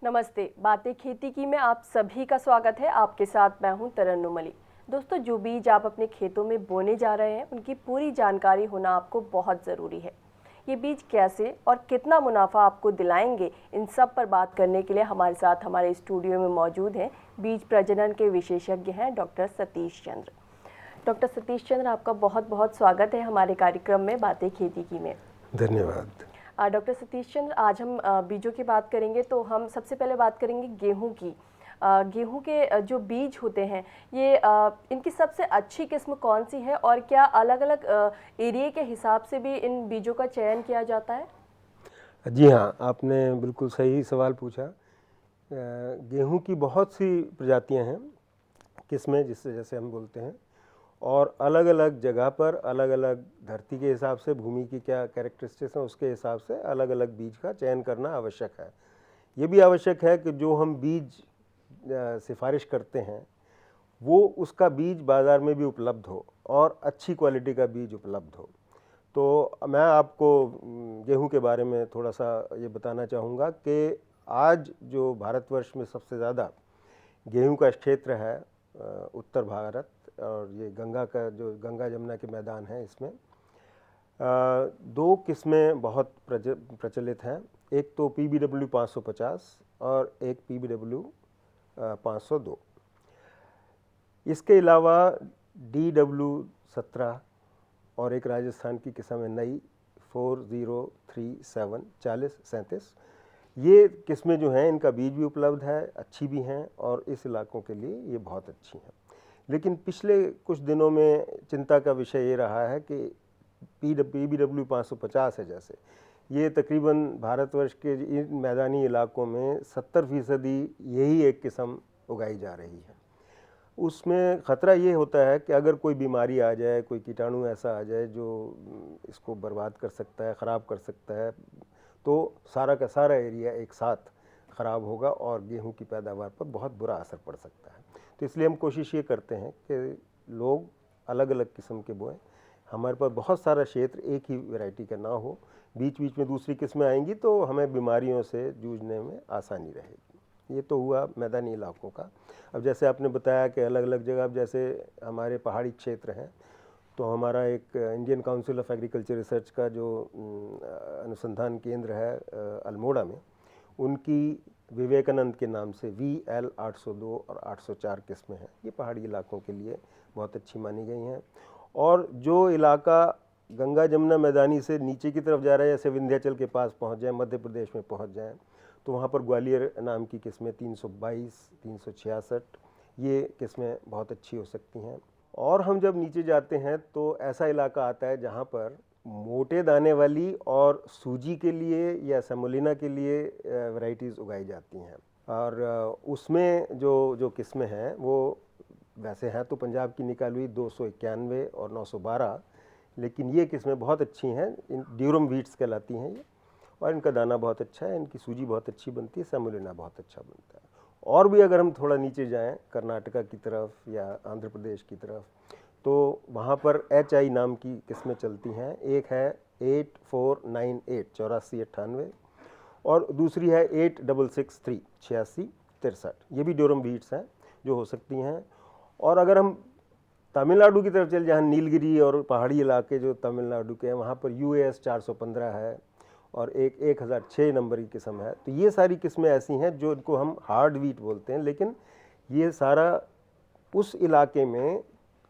नमस्ते। बातें खेती की में आप सभी का स्वागत है। आपके साथ मैं हूं तरन्नुम मलिक। दोस्तों, जो बीज आप अपने खेतों में बोने जा रहे हैं उनकी पूरी जानकारी होना आपको बहुत ज़रूरी है। ये बीज कैसे और कितना मुनाफा आपको दिलाएंगे, इन सब पर बात करने के लिए हमारे साथ हमारे स्टूडियो में मौजूद हैं बीज प्रजनन के विशेषज्ञ हैं डॉक्टर सतीश चंद्र। डॉक्टर सतीश चंद्र, आपका बहुत बहुत स्वागत है हमारे कार्यक्रम में बातें खेती की में। धन्यवाद। डॉक्टर सतीश चंद्र, आज हम बीजों की बात करेंगे तो हम सबसे पहले बात करेंगे गेहूं की। गेहूं के जो बीज होते हैं ये इनकी सबसे अच्छी किस्म कौन सी है और क्या अलग अलग एरिया के हिसाब से भी इन बीजों का चयन किया जाता है? जी हाँ, आपने बिल्कुल सही सवाल पूछा। गेहूं की बहुत सी प्रजातियां हैं, किस्में जिससे जैसे हम बोलते हैं, और अलग अलग जगह पर अलग अलग धरती के हिसाब से, भूमि की क्या कैरेक्टरिस्टिक्स हैं उसके हिसाब से अलग अलग बीज का चयन करना आवश्यक है। ये भी आवश्यक है कि जो हम बीज सिफारिश करते हैं वो उसका बीज बाज़ार में भी उपलब्ध हो और अच्छी क्वालिटी का बीज उपलब्ध हो। तो मैं आपको गेहूं के बारे में थोड़ा सा ये बताना चाहूँगा कि आज जो भारतवर्ष में सबसे ज़्यादा गेहूं का क्षेत्र है उत्तर भारत, और ये गंगा का जो गंगा जमुना के मैदान हैं इसमें दो किस्में बहुत प्रचलित हैं। एक तो PBW 550 और एक PBW 502। इसके अलावा DW 17 और एक राजस्थान की किस्म है नई 4037 4037। ये किस्में जो हैं इनका बीज भी उपलब्ध है, अच्छी भी हैं और इस इलाकों के लिए ये बहुत अच्छी हैं। लेकिन पिछले कुछ दिनों में चिंता का विषय ये रहा है कि PBW 550 है जैसे, ये तकरीबन भारतवर्ष के इन मैदानी इलाकों में 70% यही एक किस्म उगाई जा रही है। उसमें ख़तरा ये होता है कि अगर कोई बीमारी आ जाए, कोई कीटाणु ऐसा आ जाए जो इसको बर्बाद कर सकता है, ख़राब कर सकता है, तो सारा का सारा एरिया एक साथ ख़राब होगा और गेहूं की पैदावार पर बहुत बुरा असर पड़ सकता है। तो इसलिए हम कोशिश ये करते हैं कि लोग अलग अलग किस्म के बोएं। हमारे पास बहुत सारा क्षेत्र एक ही वैरायटी का ना हो, बीच बीच में दूसरी किस्में आएंगी तो हमें बीमारियों से जूझने में आसानी रहेगी। ये तो हुआ मैदानी इलाकों का। अब जैसे आपने बताया कि अलग अलग जगह, जैसे हमारे पहाड़ी क्षेत्र हैं, तो हमारा एक Indian council of agriculture research का जो अनुसंधान केंद्र है अल्मोड़ा में, उनकी विवेकानंद के नाम से VL 802 और 804 किस्में हैं। ये पहाड़ी इलाकों के लिए बहुत अच्छी मानी गई हैं। और जो इलाका गंगा जमुना मैदानी से नीचे की तरफ जा रहा है, जैसे विंध्याचल के पास पहुंच जाए, मध्य प्रदेश में पहुंच जाएं, तो वहाँ पर ग्वालियर नाम की किस्में 322 366 ये किस्में बहुत अच्छी हो सकती हैं। और हम जब नीचे जाते हैं तो ऐसा इलाका आता है जहाँ पर मोटे दाने वाली और सूजी के लिए या सेमोलिना के लिए वैरायटीज़ उगाई जाती हैं। और उसमें जो किस्में हैं वो वैसे हैं तो पंजाब की निकाली हुई 291 और 912, लेकिन ये किस्में बहुत अच्छी हैं। इन ड्यूरम वीट्स कहलाती हैं ये, और इनका दाना बहुत अच्छा है, इनकी सूजी बहुत अच्छी बनती है, सेमोलिना बहुत अच्छा बनता है। और भी अगर हम थोड़ा नीचे जाएं कर्नाटका की तरफ या आंध्र प्रदेश की तरफ, तो वहाँ पर HI नाम की किस्में चलती हैं। एक है 8498 8498 और दूसरी है 8663 86 63। ये भी ड्यूरम वीट्स हैं जो हो सकती हैं। और अगर हम तमिलनाडु की तरफ चल, जहाँ नीलगिरी और पहाड़ी इलाके जो तमिलनाडु के हैं, वहाँ पर US 415 है और एक 1006 नंबर की किस्म है। तो ये सारी किस्में ऐसी हैं जो इनको हम हार्ड वीट बोलते हैं, लेकिन ये सारा उस इलाके में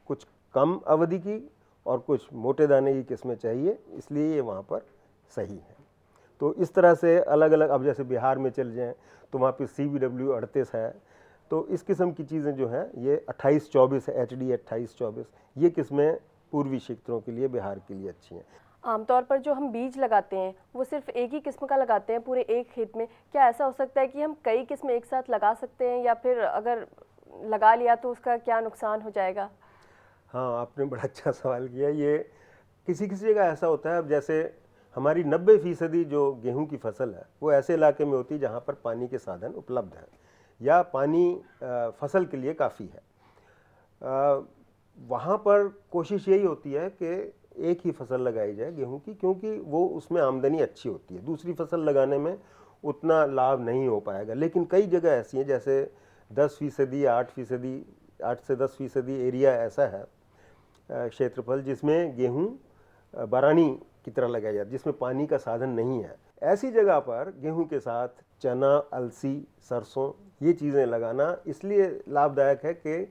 कुछ कम अवधि की और कुछ मोटे दाने की किस्में चाहिए, इसलिए ये वहाँ पर सही है। तो इस तरह से अलग अलग, अब जैसे बिहार में चल जाएँ तो वहाँ पे CBW 38 है। तो इस किस्म की चीज़ें जो हैं ये 2824 है, HD 2824, ये किस्में पूर्वी क्षेत्रों के लिए, बिहार के लिए अच्छी हैं। आमतौर पर जो हम बीज लगाते हैं वो सिर्फ एक ही किस्म का लगाते हैं पूरे एक खेत में। क्या ऐसा हो सकता है कि हम कई किस्में एक साथ लगा सकते हैं, या फिर अगर लगा लिया तो उसका क्या नुकसान हो जाएगा? हाँ, आपने बड़ा अच्छा सवाल किया। ये किसी किसी जगह ऐसा होता है। अब जैसे हमारी 90% जो गेहूं की फसल है वो ऐसे इलाके में होती है जहाँ पर पानी के साधन उपलब्ध हैं या पानी फसल के लिए काफ़ी है। वहाँ पर कोशिश यही होती है कि एक ही फसल लगाई जाए गेहूं की, क्योंकि वो उसमें आमदनी अच्छी होती है। दूसरी फसल लगाने में उतना लाभ नहीं हो पाएगा। लेकिन कई जगह ऐसी हैं जैसे 10% 8%, 8 से 10% एरिया ऐसा है क्षेत्रफल जिसमें गेहूँ बारानी की तरह लगाया जाता है, जिसमें पानी का साधन नहीं है। ऐसी जगह पर गेहूं के साथ चना, अलसी, सरसों ये चीज़ें लगाना इसलिए लाभदायक है कि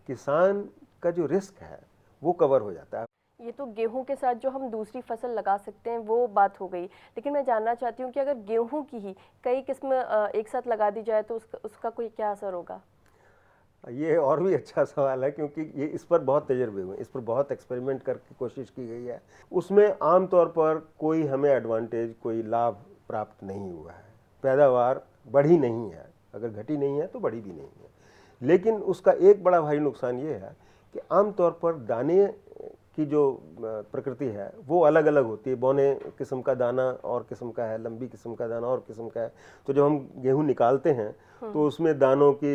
किसान का जो रिस्क है वो कवर हो जाता है। ये तो गेहूं के साथ जो हम दूसरी फसल लगा सकते हैं वो बात हो गई, लेकिन मैं जानना चाहती हूँ कि अगर गेहूं की ही कई किस्म एक साथ लगा दी जाए तो उसका कोई क्या असर होगा? ये और भी अच्छा सवाल है, क्योंकि ये इस पर बहुत तजर्बे हुए, इस पर बहुत एक्सपेरिमेंट करके कोशिश की गई है। उसमें आमतौर पर कोई हमें एडवांटेज, कोई लाभ प्राप्त नहीं हुआ है। पैदावार बढ़ी नहीं है, अगर घटी नहीं है तो बढ़ी भी नहीं है। लेकिन उसका एक बड़ा भारी नुकसान ये है कि आमतौर पर दाने की जो प्रकृति है वो अलग अलग होती है। बौने किस्म का दाना और किस्म का है, लंबी किस्म का दाना और किस्म का है। तो जब हम गेहूं निकालते हैं तो उसमें दानों की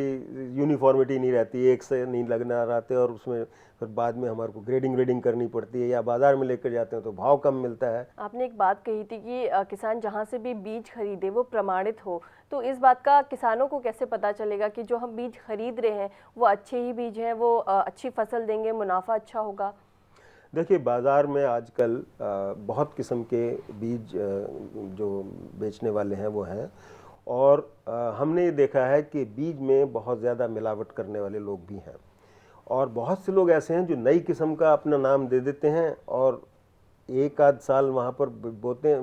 यूनिफॉर्मिटी नहीं रहती, एक से नहीं लगना रहते, और उसमें फिर बाद में हमारे को ग्रेडिंग करनी पड़ती है, या बाजार में लेकर जाते हैं तो भाव कम मिलता है। आपने एक बात कही थी कि किसान जहाँ से भी बीज खरीदे वो प्रमाणित हो, तो इस बात का किसानों को कैसे पता चलेगा कि जो हम बीज खरीद रहे हैं वो अच्छे ही बीज हैं, वो अच्छी फसल देंगे, मुनाफा अच्छा होगा? देखिए, बाज़ार में आजकल बहुत किस्म के बीज जो बेचने वाले हैं वो हैं, और हमने ये देखा है कि बीज में बहुत ज़्यादा मिलावट करने वाले लोग भी हैं, और बहुत से लोग ऐसे हैं जो नई किस्म का अपना नाम दे देते हैं और एक आध साल वहाँ पर बोते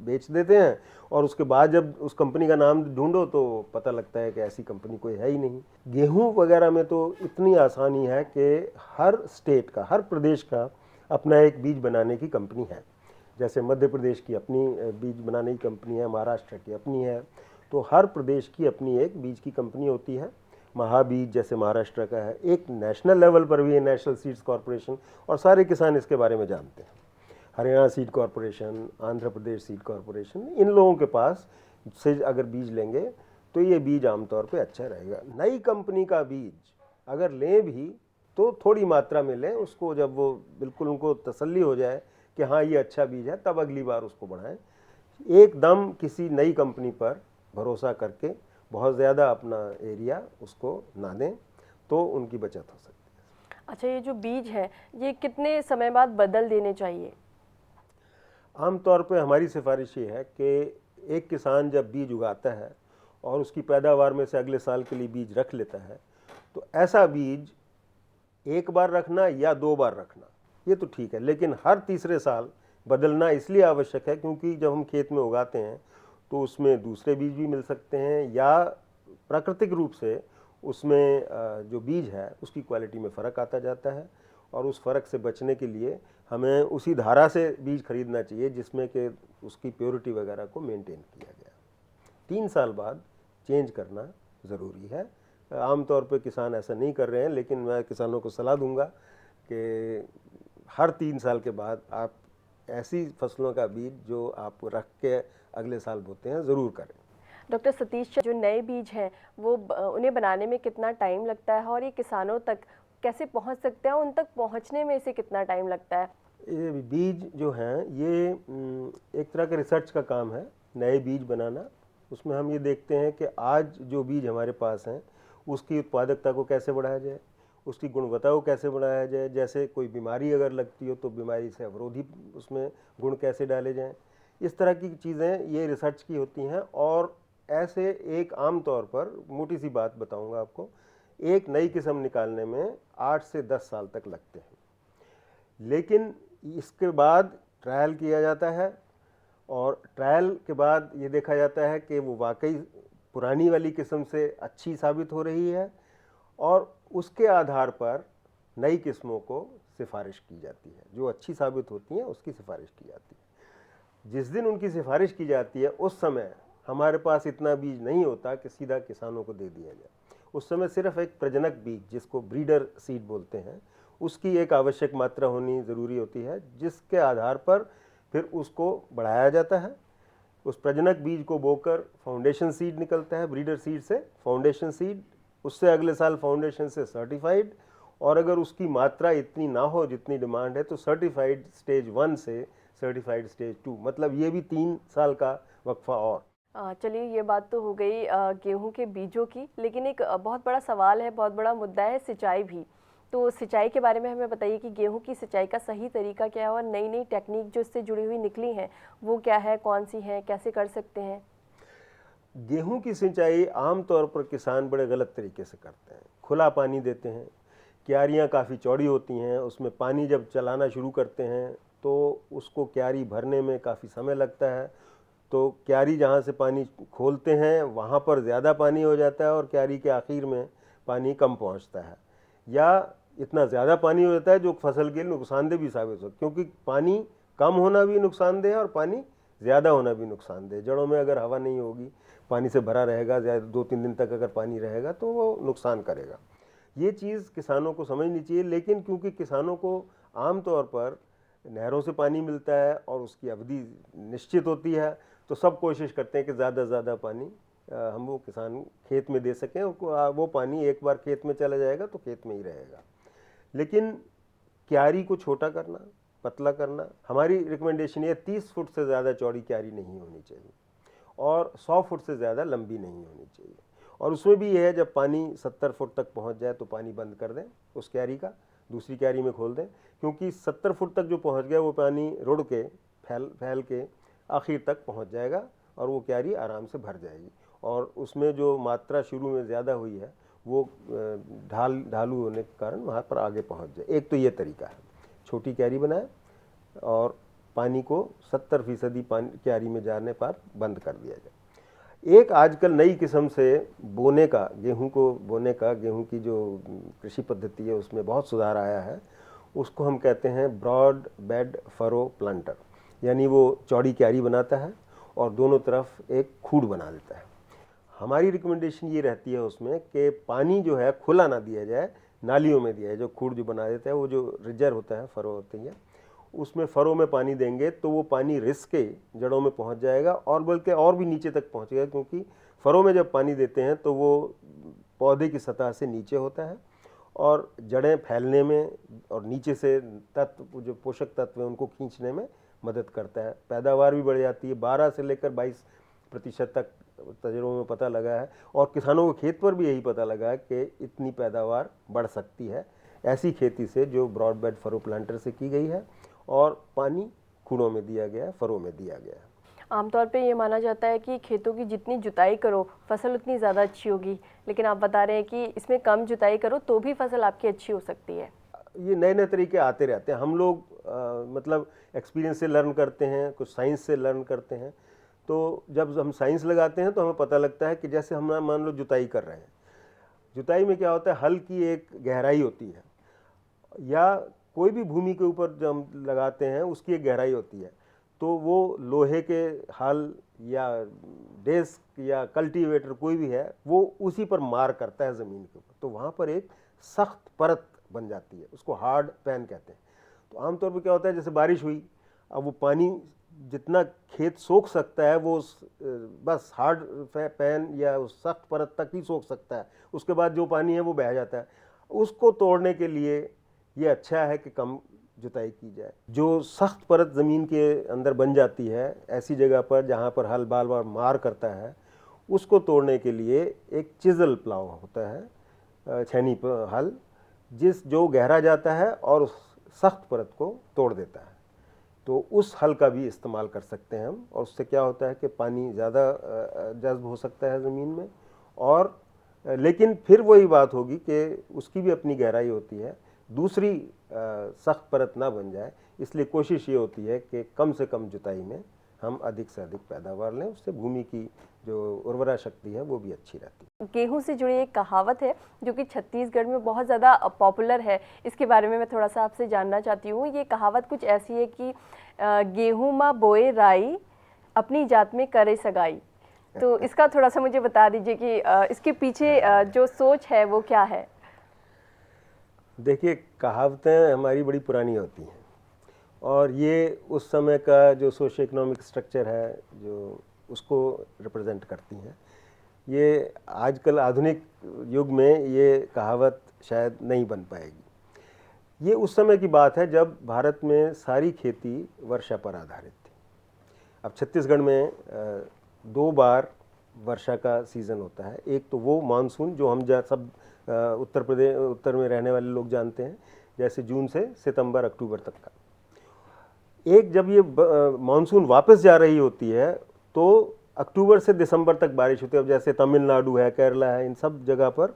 बेच देते हैं, और उसके बाद जब उस कंपनी का नाम ढूंढो तो पता लगता है कि ऐसी कंपनी कोई है ही नहीं। गेहूँ वगैरह में तो इतनी आसानी है कि हर स्टेट का, हर प्रदेश का अपना एक बीज बनाने की कंपनी है। जैसे मध्य प्रदेश की अपनी बीज बनाने की कंपनी है, महाराष्ट्र की अपनी है, तो हर प्रदेश की अपनी एक बीज की कंपनी होती है। महाबीज जैसे महाराष्ट्र का है, एक नेशनल लेवल पर भी है नेशनल सीड्स कॉरपोरेशन, और सारे किसान इसके बारे में जानते हैं। Haryana seed corporation, Andhra Pradesh seed corporation, इन लोगों के पास से अगर बीज लेंगे तो ये बीज आमतौर पे अच्छा रहेगा। नई कंपनी का बीज अगर लें भी तो थोड़ी मात्रा में लें उसको, जब वो बिल्कुल उनको तसल्ली हो जाए कि हाँ ये अच्छा बीज है, तब अगली बार उसको बढ़ाएं। एकदम किसी नई कंपनी पर भरोसा करके बहुत ज़्यादा अपना एरिया उसको ना दें तो उनकी बचत हो सकती है। अच्छा, ये जो बीज है ये कितने समय बाद बदल देने चाहिए? आमतौर पे हमारी सिफारिश ये है कि एक किसान जब बीज उगाता है और उसकी पैदावार में से अगले साल के लिए बीज रख लेता है, तो ऐसा बीज एक बार रखना या 2 बार रखना ये तो ठीक है, लेकिन हर तीसरे साल बदलना इसलिए आवश्यक है क्योंकि जब हम खेत में उगाते हैं तो उसमें दूसरे बीज भी मिल सकते हैं, या प्राकृतिक रूप से उसमें जो बीज है उसकी क्वालिटी में फ़र्क आता जाता है, और उस फ़र्क से बचने के लिए हमें उसी धारा से बीज खरीदना चाहिए जिसमें कि उसकी प्योरिटी वगैरह को मेंटेन किया गया। 3 साल बाद चेंज करना ज़रूरी है। आमतौर पे किसान ऐसा नहीं कर रहे हैं, लेकिन मैं किसानों को सलाह दूंगा कि हर 3 साल के बाद आप ऐसी फसलों का बीज जो आप रख के अगले साल बोते हैं ज़रूर करें। डॉक्टर सतीश, जो नए बीज हैं वो उन्हें बनाने में कितना टाइम लगता है और ये किसानों तक कैसे पहुंच सकते हैं, उन तक पहुंचने में से कितना टाइम लगता है? ये बीज जो हैं ये एक तरह का रिसर्च का काम है, नए बीज बनाना। उसमें हम ये देखते हैं कि आज जो बीज हमारे पास हैं उसकी उत्पादकता को कैसे बढ़ाया जाए, उसकी गुणवत्ता को कैसे बढ़ाया जाए। जैसे कोई बीमारी अगर लगती हो तो बीमारी से अवरोधी उसमें गुण कैसे डाले जाएं, इस तरह की चीज़ें ये रिसर्च की होती हैं। और ऐसे एक आम तौर पर मोटी सी बात बताऊंगा आपको, एक नई किस्म निकालने में 8 से 10 साल तक लगते हैं, लेकिन इसके बाद ट्रायल किया जाता है, और ट्रायल के बाद ये देखा जाता है कि वो वाकई पुरानी वाली किस्म से अच्छी साबित हो रही है, और उसके आधार पर नई किस्मों को सिफारिश की जाती है। जो अच्छी साबित होती हैं उसकी सिफारिश की जाती है। जिस दिन उनकी सिफारिश की जाती है उस समय हमारे पास इतना बीज नहीं होता कि सीधा किसानों को दे दिया जाए। उस समय सिर्फ एक प्रजनक बीज, जिसको ब्रीडर सीड बोलते हैं, उसकी एक आवश्यक मात्रा होनी ज़रूरी होती है, जिसके आधार पर फिर उसको बढ़ाया जाता है। उस प्रजनक बीज को बोकर फाउंडेशन सीड निकलता है, ब्रीडर सीड से फाउंडेशन सीड, उससे अगले साल फाउंडेशन से सर्टिफाइड, और अगर उसकी मात्रा इतनी ना हो जितनी डिमांड है तो सर्टिफाइड स्टेज 1 से सर्टिफाइड स्टेज 2, मतलब ये भी 3 साल का वक्फा और चलिए ये बात तो हो गई गेहूं के बीजों की, लेकिन एक बहुत बड़ा सवाल है, बहुत बड़ा मुद्दा है सिंचाई भी। तो सिंचाई के बारे में हमें बताइए कि गेहूं की सिंचाई का सही तरीका क्या है और नई नई टेक्निक जो इससे जुड़ी हुई निकली हैं वो क्या है, कौन सी है, कैसे कर सकते हैं। गेहूं की सिंचाई आमतौर पर किसान बड़े गलत तरीके से करते हैं। खुला पानी देते हैं, क्यारियाँ काफ़ी चौड़ी होती हैं, उसमें पानी जब चलाना शुरू करते हैं तो उसको क्यारी भरने में काफ़ी समय लगता है। तो क्यारी जहाँ से पानी खोलते हैं वहाँ पर ज़्यादा पानी हो जाता है और क्यारी के आखिर में पानी कम पहुँचता है, या इतना ज़्यादा पानी हो जाता है जो फसल के लिए नुकसानदेह भी साबित हो, क्योंकि पानी कम होना भी नुकसानदेह है और पानी ज़्यादा होना भी नुकसानदेह। जड़ों में अगर हवा नहीं होगी, पानी से भरा रहेगा, ज़्यादा 2-3 दिन तक अगर पानी रहेगा तो वो नुकसान करेगा। ये चीज़ किसानों को समझनी चाहिए, लेकिन क्योंकि किसानों को आमतौर पर नहरों से पानी मिलता है और उसकी अवधि निश्चित होती है, तो सब कोशिश करते हैं कि ज़्यादा से ज़्यादा पानी हम वो किसान खेत में दे सकें। वो पानी एक बार खेत में चला जाएगा तो खेत में ही रहेगा। लेकिन क्यारी को छोटा करना, पतला करना, हमारी रिकमेंडेशन ये 30 फुट से ज़्यादा चौड़ी क्यारी नहीं होनी चाहिए और 100 फुट से ज़्यादा लंबी नहीं होनी चाहिए। और उसमें भी यह है, जब पानी 70 फुट तक पहुंच जाए तो पानी बंद कर दें उस क्यारी का, दूसरी क्यारी में खोल दें, क्योंकि 70 फुट तक जो पहुंच गया वो पानी रुड़ के फैल के आखिर तक पहुंच जाएगा और वो क्यारी आराम से भर जाएगी। और उसमें जो मात्रा शुरू में ज़्यादा हुई है वो ढालू होने के कारण वहाँ पर आगे पहुँच जाए। एक तो ये तरीका है, छोटी क्यारी बनाए और पानी को 70% पानी क्यारी में जाने पर बंद कर दिया जाए। एक आजकल नई किस्म से बोने का, गेहूं की जो कृषि पद्धति है उसमें बहुत सुधार आया है। उसको हम कहते हैं ब्रॉड बेड फरो प्लांटर, यानी वो चौड़ी क्यारी बनाता है और दोनों तरफ एक खूड़ बना देता है। हमारी रिकमेंडेशन ये रहती है उसमें कि पानी जो है खुला ना दिया जाए, नालियों में दिया है। जो खूड़ जो बना देता है, वो जो रिजर्व होता है, फरो होती है, उसमें फरों में पानी देंगे तो वो पानी रिस के जड़ों में पहुंच जाएगा और बल्कि और भी नीचे तक पहुंचेगा, क्योंकि फरों में जब पानी देते हैं तो वो पौधे की सतह से नीचे होता है और जड़ें फैलने में और नीचे से तत्व, जो पोषक तत्व हैं, उनको खींचने में मदद करता है। पैदावार भी बढ़ जाती है, 12 से लेकर 22% तक तजर्बों में पता लगा है। और किसानों को खेत पर भी यही पता लगा है कि इतनी पैदावार बढ़ सकती है ऐसी खेती से जो ब्रॉडबेड फरो प्लांटर से की गई है और पानी खूड़ों में दिया गया है, फरों में दिया गया है। आमतौर पे ये माना जाता है कि खेतों की जितनी जुताई करो फसल उतनी ज़्यादा अच्छी होगी, लेकिन आप बता रहे हैं कि इसमें कम जुताई करो तो भी फसल आपकी अच्छी हो सकती है। ये नए नए तरीके आते रहते हैं। हम लोग मतलब एक्सपीरियंस से लर्न करते हैं, कुछ साइंस से लर्न करते हैं। तो जब हम साइंस लगाते हैं तो हमें पता लगता है कि जैसे हम मान लो जुताई कर रहे हैं, जुताई में क्या होता है, हल की एक गहराई होती है, या कोई भी भूमि के ऊपर जब हम लगाते हैं उसकी एक गहराई होती है। तो वो लोहे के हल या डेस्क या कल्टीवेटर कोई भी है, वो उसी पर मार करता है ज़मीन के ऊपर, तो वहाँ पर एक सख्त परत बन जाती है, उसको हार्ड पैन कहते हैं। तो आमतौर पर क्या होता है, जैसे बारिश हुई, अब वो पानी जितना खेत सोख सकता है वो बस हार्ड पैन या उस सख्त परत तक ही सोख सकता है, उसके बाद जो पानी है वो बह जाता है। उसको तोड़ने के लिए ये अच्छा है कि कम जुताई की जाए। जो सख्त परत ज़मीन के अंदर बन जाती है ऐसी जगह पर जहाँ पर हल बार बार मार करता है, उसको तोड़ने के लिए एक चिजल प्लाव होता है, छेनी पर हल, जो गहरा जाता है और उस सख्त परत को तोड़ देता है। तो उस हल का भी इस्तेमाल कर सकते हैं हम, और उससे क्या होता है कि पानी ज़्यादा जज्ब हो सकता है ज़मीन में। और लेकिन फिर वही बात होगी कि उसकी भी अपनी गहराई होती है, दूसरी सख्त परत ना बन जाए। इसलिए कोशिश ये होती है कि कम से कम जुताई में हम अधिक से अधिक पैदावार लें, उससे भूमि की जो उर्वरा शक्ति है वो भी अच्छी रहती है। गेहूं से जुड़ी एक कहावत है जो कि छत्तीसगढ़ में बहुत ज़्यादा पॉपुलर है, इसके बारे में मैं थोड़ा सा आपसे जानना चाहती हूँ। ये कहावत कुछ ऐसी है कि गेहूं माँ बोए राई, अपनी जात में करे सगाई। तो इसका थोड़ा सा मुझे बता दीजिए कि इसके पीछे जो सोच है वो क्या है। देखिए, कहावतें हमारी बड़ी पुरानी होती हैं और ये उस समय का जो सोशो इकोनॉमिक स्ट्रक्चर है जो उसको रिप्रेजेंट करती हैं। ये आजकल आधुनिक युग में ये कहावत शायद नहीं बन पाएगी। ये उस समय की बात है जब भारत में सारी खेती वर्षा पर आधारित थी। अब छत्तीसगढ़ में दो बार वर्षा का सीज़न होता है। एक तो वो मानसून जो हम सब उत्तर में रहने वाले लोग जानते हैं, जैसे जून से सितंबर अक्टूबर तक का। एक जब ये मानसून वापस जा रही होती है तो अक्टूबर से दिसंबर तक बारिश होती है। अब जैसे तमिलनाडु है, केरला है, इन सब जगह पर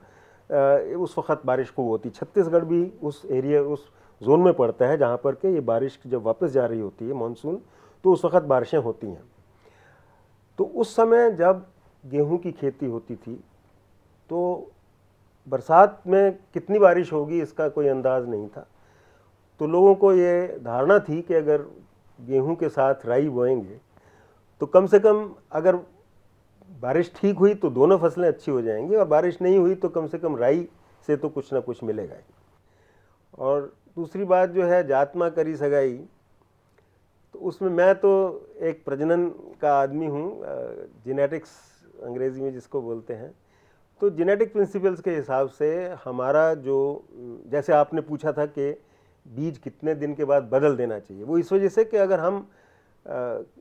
उस वक्त बारिश खूब होती है। छत्तीसगढ़ भी उस एरिया, उस जोन में पड़ता है जहाँ पर के ये बारिश जब वापस जा रही होती है मानसून, तो उस वक्त बारिशें होती हैं। तो उस समय जब गेहूं की खेती होती थी तो बरसात में कितनी बारिश होगी इसका कोई अंदाज़ नहीं था। तो लोगों को ये धारणा थी कि अगर गेहूं के साथ राई बोएंगे तो कम से कम अगर बारिश ठीक हुई तो दोनों फसलें अच्छी हो जाएंगी, और बारिश नहीं हुई तो कम से कम राई से तो कुछ ना कुछ मिलेगा ही। और दूसरी बात जो है, जात माँ करी सगाई, तो उसमें मैं तो एक प्रजनन का आदमी हूँ, जेनेटिक्स अंग्रेजी में जिसको बोलते हैं। तो जेनेटिक प्रिंसिपल्स के हिसाब से हमारा जो, जैसे आपने पूछा था कि बीज कितने दिन के बाद बदल देना चाहिए, वो इस वजह से कि अगर हम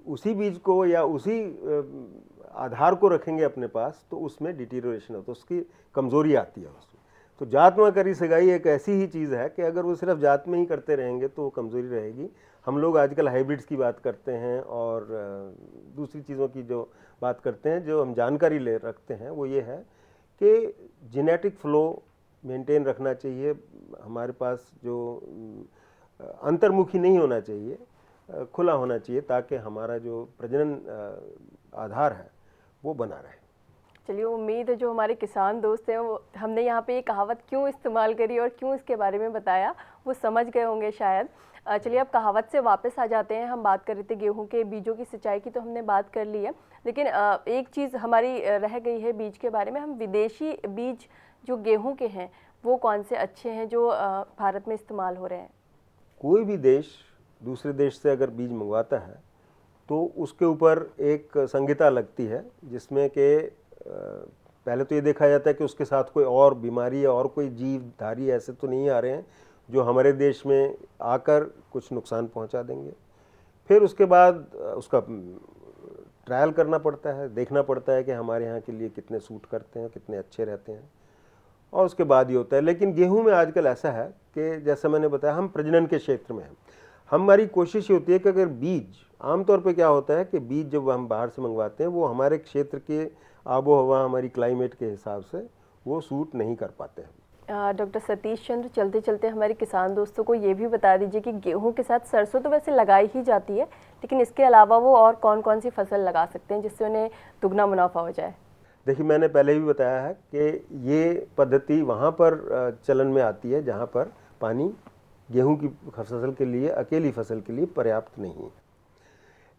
उसी बीज को या उसी आधार को रखेंगे अपने पास तो उसमें डिटीरियोरेशन होता है, उसकी कमज़ोरी आती है उसमें। तो जात में करी सगाई एक ऐसी ही चीज़ है कि अगर वो सिर्फ जात में ही करते रहेंगे तो वो कमज़ोरी रहेगी। हम लोग आजकल हाइब्रिड्स की बात करते हैं और दूसरी चीज़ों की जो बात करते हैं, जो हम जानकारी ले रखते हैं वो ये है कि जेनेटिक फ्लो मेंटेन रखना चाहिए हमारे पास, जो अंतर्मुखी नहीं होना चाहिए, खुला होना चाहिए, ताकि हमारा जो प्रजनन आधार है वो बना रहे। चलिए, उम्मीद है जो हमारे किसान दोस्त हैं वो हमने यहाँ पे ये कहावत क्यों इस्तेमाल करी और क्यों इसके बारे में बताया वो समझ गए होंगे शायद। चलिए, अब कहावत से वापस आ जाते हैं। हम बात कर रहे थे गेहूं के बीजों की सिंचाई की, तो हमने बात कर ली है, लेकिन एक चीज़ हमारी रह गई है बीज के बारे में। हम विदेशी बीज जो गेहूं के हैं वो कौन से अच्छे हैं जो भारत में इस्तेमाल हो रहे हैं? कोई भी देश दूसरे देश से अगर बीज मंगवाता है तो उसके ऊपर एक संहिता लगती है, जिसमें कि पहले तो ये देखा जाता है कि उसके साथ कोई और बीमारी या और कोई जीवधारी ऐसे तो नहीं आ रहे हैं जो हमारे देश में आकर कुछ नुकसान पहुंचा देंगे। फिर उसके बाद उसका ट्रायल करना पड़ता है, देखना पड़ता है कि हमारे यहाँ के लिए कितने सूट करते हैं, कितने अच्छे रहते हैं, और उसके बाद ही होता है। लेकिन गेहूं में आजकल ऐसा है कि जैसा मैंने बताया, हम प्रजनन के क्षेत्र में हैं। हमारी कोशिश ये होती है कि अगर बीज, आमतौर पे क्या होता है कि बीज जब हम बाहर से मंगवाते हैं वो हमारे क्षेत्र के आबो हवा, हमारी क्लाइमेट के हिसाब से वो सूट नहीं कर पाते हैं। डॉक्टर सतीश चंद्र, चलते चलते हमारे किसान दोस्तों को ये भी बता दीजिए कि गेहूं के साथ सरसों तो वैसे लगाई ही जाती है, लेकिन इसके अलावा वो और कौन कौन सी फसल लगा सकते हैं जिससे उन्हें दुगना मुनाफा हो जाए? देखिए, मैंने पहले भी बताया है कि ये पद्धति वहाँ पर चलन में आती है जहाँ पर पानी गेहूं की फसल के लिए, अकेली फसल के लिए पर्याप्त नहीं है।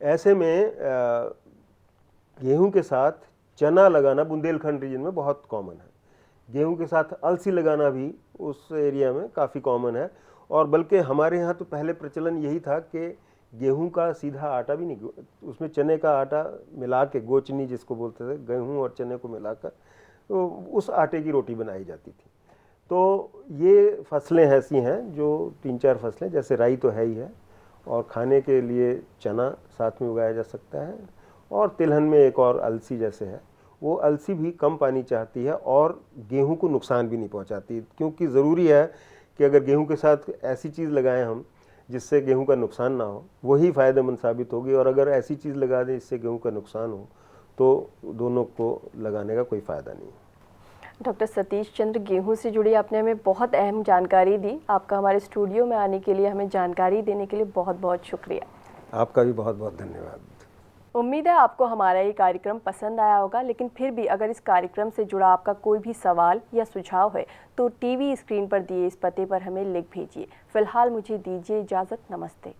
ऐसे में गेहूं के साथ चना लगाना बुंदेलखंड रीजन में बहुत कॉमन है। गेहूं के साथ अलसी लगाना भी उस एरिया में काफ़ी कॉमन है। और बल्कि हमारे यहाँ तो पहले प्रचलन यही था कि गेहूं का सीधा आटा भी नहीं, उसमें चने का आटा मिला के, गोचनी जिसको बोलते थे, गेहूं और चने को मिलाकर तो उस आटे की रोटी बनाई जाती थी। तो ये फसलें ऐसी हैं जो 3-4 फसलें, जैसे राई तो है ही है, और खाने के लिए चना साथ में उगाया जा सकता है, और तिलहन में एक और अलसी जैसे है। वो अलसी भी कम पानी चाहती है और गेहूं को नुकसान भी नहीं पहुंचाती, क्योंकि ज़रूरी है कि अगर गेहूं के साथ ऐसी चीज़ लगाएं हम जिससे गेहूं का नुकसान ना हो, वही फ़ायदेमंद साबित होगी। और अगर ऐसी चीज़ लगा दें जिससे गेहूं का नुकसान हो तो दोनों को लगाने का कोई फ़ायदा नहीं है। डॉक्टर सतीश चंद्र, गेहूं से जुड़ी आपने हमें बहुत अहम जानकारी दी। आपका हमारे स्टूडियो में आने के लिए, हमें जानकारी देने के लिए बहुत बहुत शुक्रिया। आपका भी बहुत बहुत धन्यवाद। उम्मीद है आपको हमारा ये कार्यक्रम पसंद आया होगा, लेकिन फिर भी अगर इस कार्यक्रम से जुड़ा आपका कोई भी सवाल या सुझाव है तो टीवी स्क्रीन पर दिए इस पते पर हमें लिख भेजिए। फिलहाल मुझे दीजिए इजाज़त। नमस्ते।